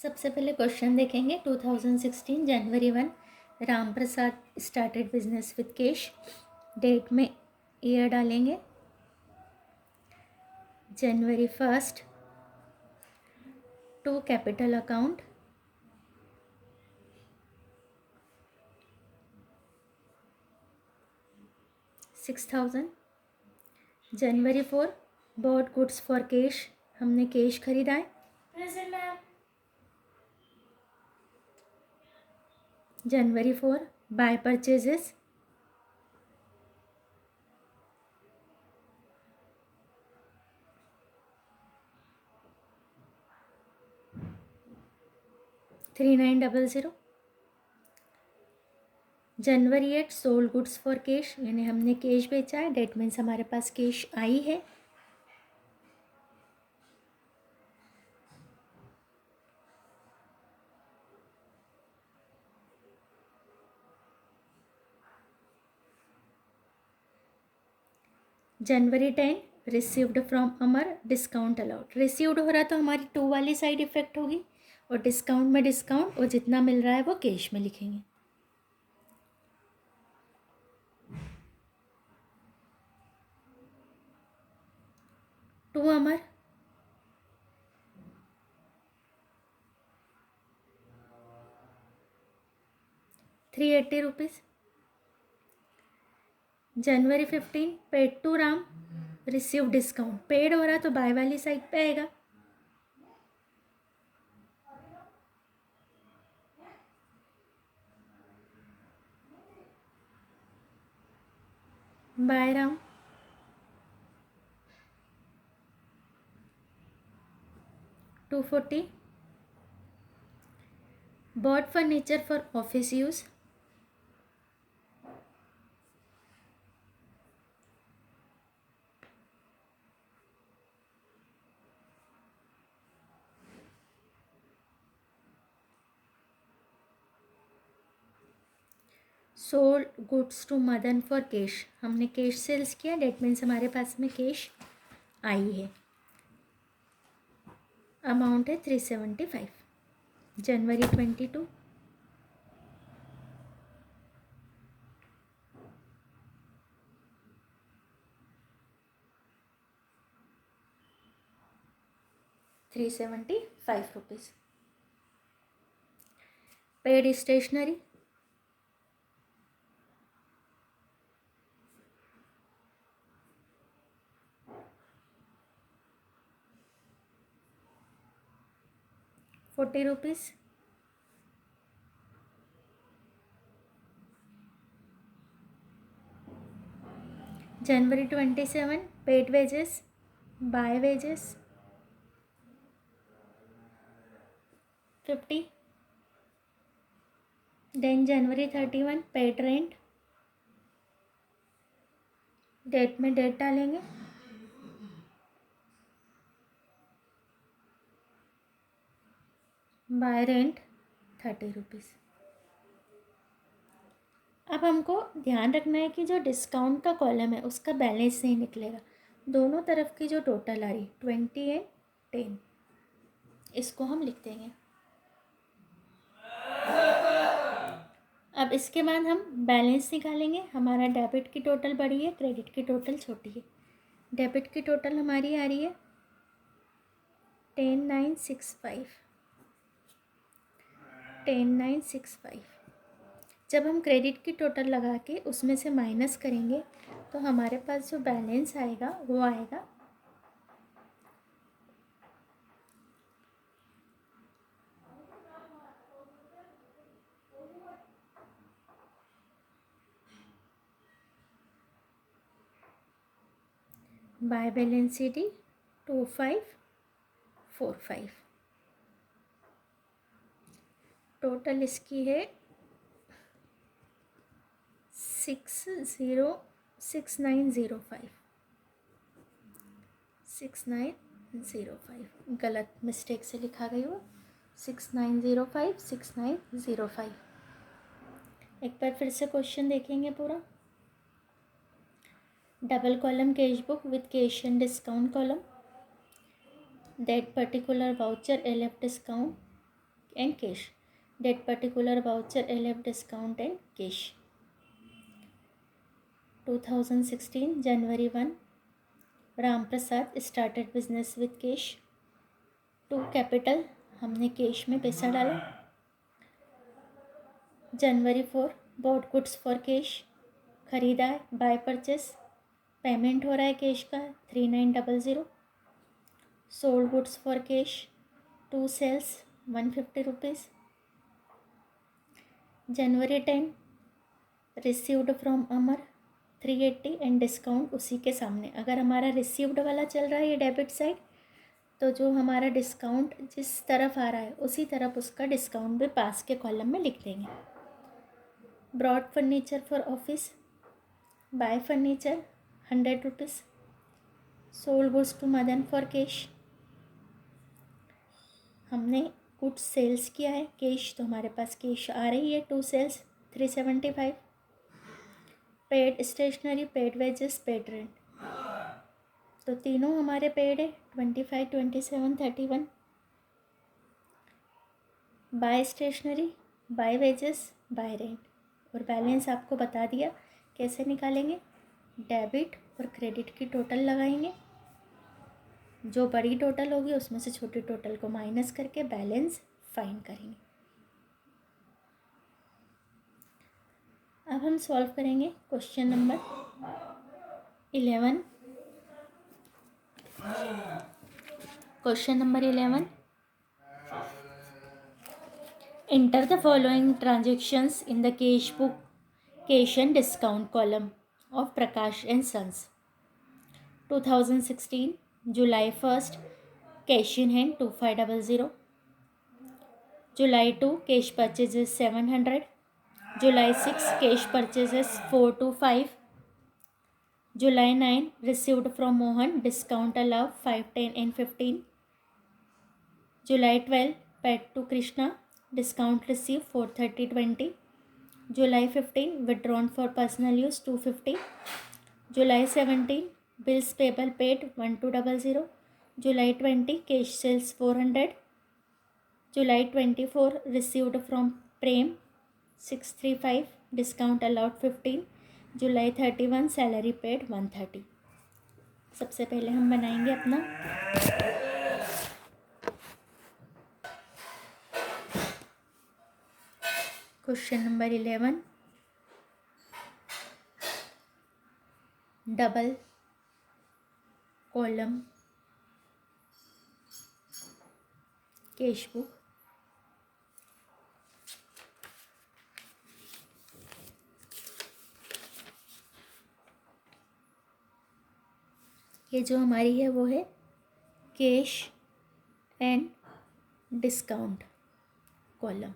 सबसे पहले क्वेश्चन देखेंगे 2016 January 1 Ram Prasad started business with cash. Date में ईयर डालेंगे January 1 to capital account 6,000। January 4 bought goods for cash, हमने कैश खरीदा है। January 4 by purchases 3900। January 8 sold goods for cash, यानी हमने कैश बेचा है। डेट मीन्स हमारे पास कैश आई है। जनवरी 10 received from Amar discount allowed. Received हो रहा तो हमारी टू वाली साइड इफेक्ट होगी, और डिस्काउंट में डिस्काउंट, और जितना मिल रहा है वो कैश में लिखेंगे। To Amar 380 rupees. January 15 paid to Ram receive discount. Paid हो रहा तो बाय वाली साइड पे आएगा। By Ram 240। Bought furniture for office use 'sold goods to Madan for cash', हमने कैश सेल्स किया। डेट मीन्स हमारे पास में कैश आई है। अमाउंट है 375। January 22 375 rupees. Paid stationery 40 rupees. January 27 paid wages by wages 50। Then January 31 paid rent. Date में date डालेंगे। Bye rent 30 rupees. अब हमको ध्यान रखना है कि जो डिस्काउंट का कॉलम है उसका बैलेंस नहीं निकलेगा। दोनों तरफ की जो टोटल आ रही 20 एंड 10, इसको हम लिख देंगे। अब इसके बाद हम बैलेंस निकालेंगे। हमारा डेबिट की टोटल बड़ी है, क्रेडिट की टोटल छोटी है। डेबिट की टोटल हमारी आ रही है 10965। 10965। जब हम क्रेडिट की टोटल लगा के उसमें से माइनस करेंगे तो हमारे पास जो बैलेंस आएगा वो आएगा 2545। टोटल इसकी है 6905। 6905 गलत मिस्टेक से लिखा गई हो। 6905 6905। एक बार फिर से क्वेश्चन देखेंगे पूरा। Double column cash book with cash and discount column. That particular voucher LF discount and cash. That particular voucher LF discount and cash. 2016 January 1, Ram Prasad started business with cash. 2 capital, हमने कैश में पैसा डाला. जनवरी 4 bought goods for cash, ख़रीदा है, bye purchase, payment हो रहा है cash का 3900. Sold goods for cash 2 sales 150 rupees. January 10 received from Amar 380 and discount उसी के सामने. अगर हमारा रिसीव्ड वाला चल रहा है ये डेबिट साइड, तो जो हमारा डिस्काउंट जिस तरफ आ रहा है उसी तरफ उसका डिस्काउंट भी पास के कॉलम में लिख देंगे. Bought furniture for office, by furniture 100 rupees. Sold goods to Madan for cash, हमने गुड्स सेल्स किया है, कैश तो हमारे पास कैश आ रही है 2 sales 375. Paid stationery, paid wages, paid rent, तो तीनों हमारे पेड है 25, 27, 31. By stationery, by wages, by rent. और बैलेंस आपको बता दिया कैसे निकालेंगे. डेबिट और क्रेडिट की टोटल लगाएंगे, जो बड़ी टोटल होगी उसमें से छोटी टोटल को माइनस करके बैलेंस फाइंड करेंगे. अब हम सॉल्व करेंगे question number 11. Question number 11, enter the following transactions in the cash book cash and discount column of Prakash and sons. 2016 July 1st cash in hand 2500. July 2 cash purchases 700. July 6 cash purchases 425. July 9 received from Mohan, discount allowed 5, 10 and 15. July 12 paid to Krishna, discount received 430, 20. July 15 withdrawn for personal use 250. July 17 bills payable paid 1200. July 20 cash sales 400. July 24 received from Prem 635, discount allowed 15. July 31 salary paid 130. सबसे पहले हम बनाएंगे अपना question number 11. Double column cash book. ये जो हमारी है वो है cash and discount column.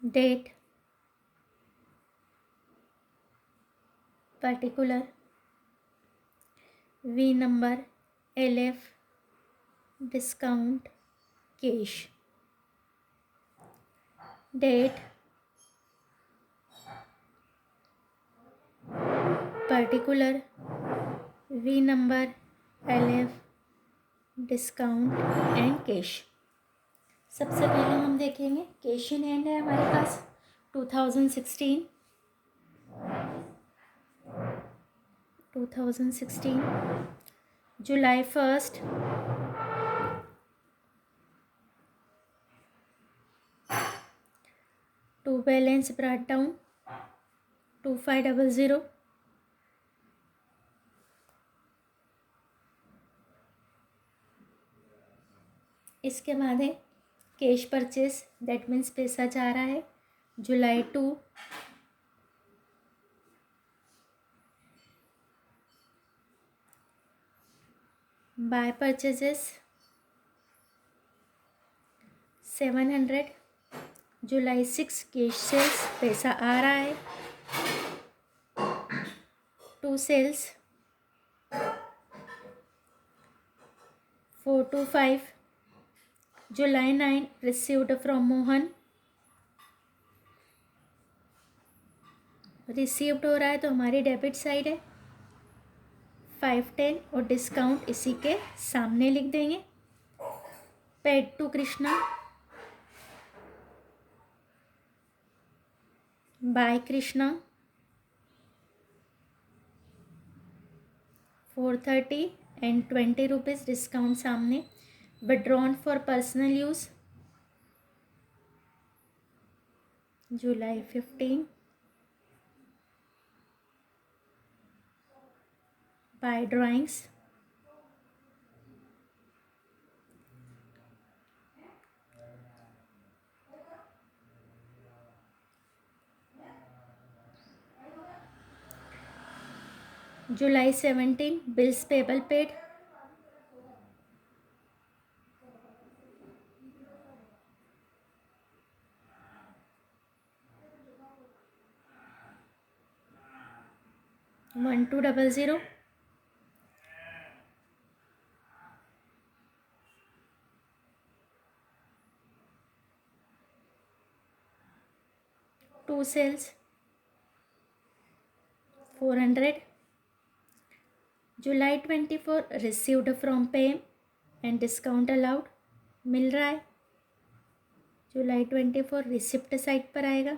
Date, particular, V number, LF, discount, cash. Date, particular, V number, LF, discount and cash. सबसे पहले हम देखेंगे कैश इन हैंड है हमारे पास 2016. July 1st to balance brought down 2500. इसके बाद है कैश परचेस, दैट मीन्स पैसा जा रहा है. July 2 बाय परचेजेस 700, जुलाई 6 कैश सेल्स, पैसा आ रहा है, 2 सेल्स 4 to 5, जुलाई 9 रिसीव्ड फ्रॉम मोहन, रिसीव्ड हो रहा है तो हमारी डेबिट साइड है, 510 और डिस्काउंट इसी के सामने लिख देंगे। Paid to Krishna, by Krishna 430 and 20 rupees discount सामने। Withdrawn for personal use July 15, by drawings July 17 bills payable paid, one 200, to sales 400, July 24 received from पेम एंड डिस्काउंट अलाउड मिल रहा है, जुलाई 24 रिसिप्ट साइट पर आएगा।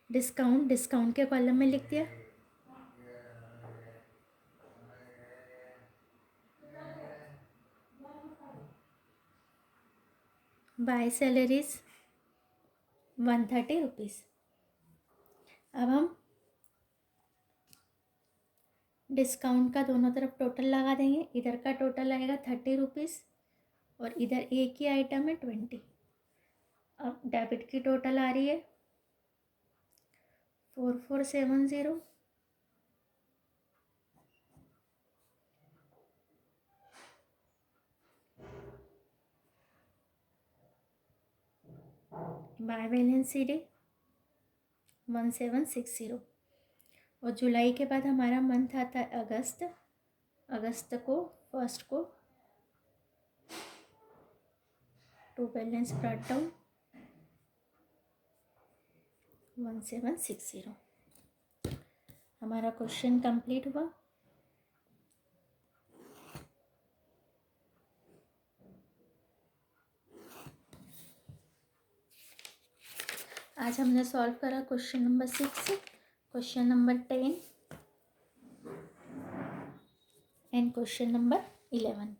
डिस्काउंट के कॉलम में लिख दिया। By salaries 130 rupees. अब हम डिस्काउंट का दोनों तरफ टोटल लगा देंगे। इधर का टोटल आएगा 30 रुपीज़ और इधर एक ही आइटम है 20। अब डेबिट की टोटल आ रही है 4470, बाय बैलेंस CD 1760। और जुलाई के बाद हमारा मंथ आता है अगस्त को फर्स्ट को टू बैलेंस ब्रॉट डाउन 1760। हमारा क्वेश्चन कंप्लीट हुआ। आज हमने सॉल्व करा question number 6, question number 10 and question number 11।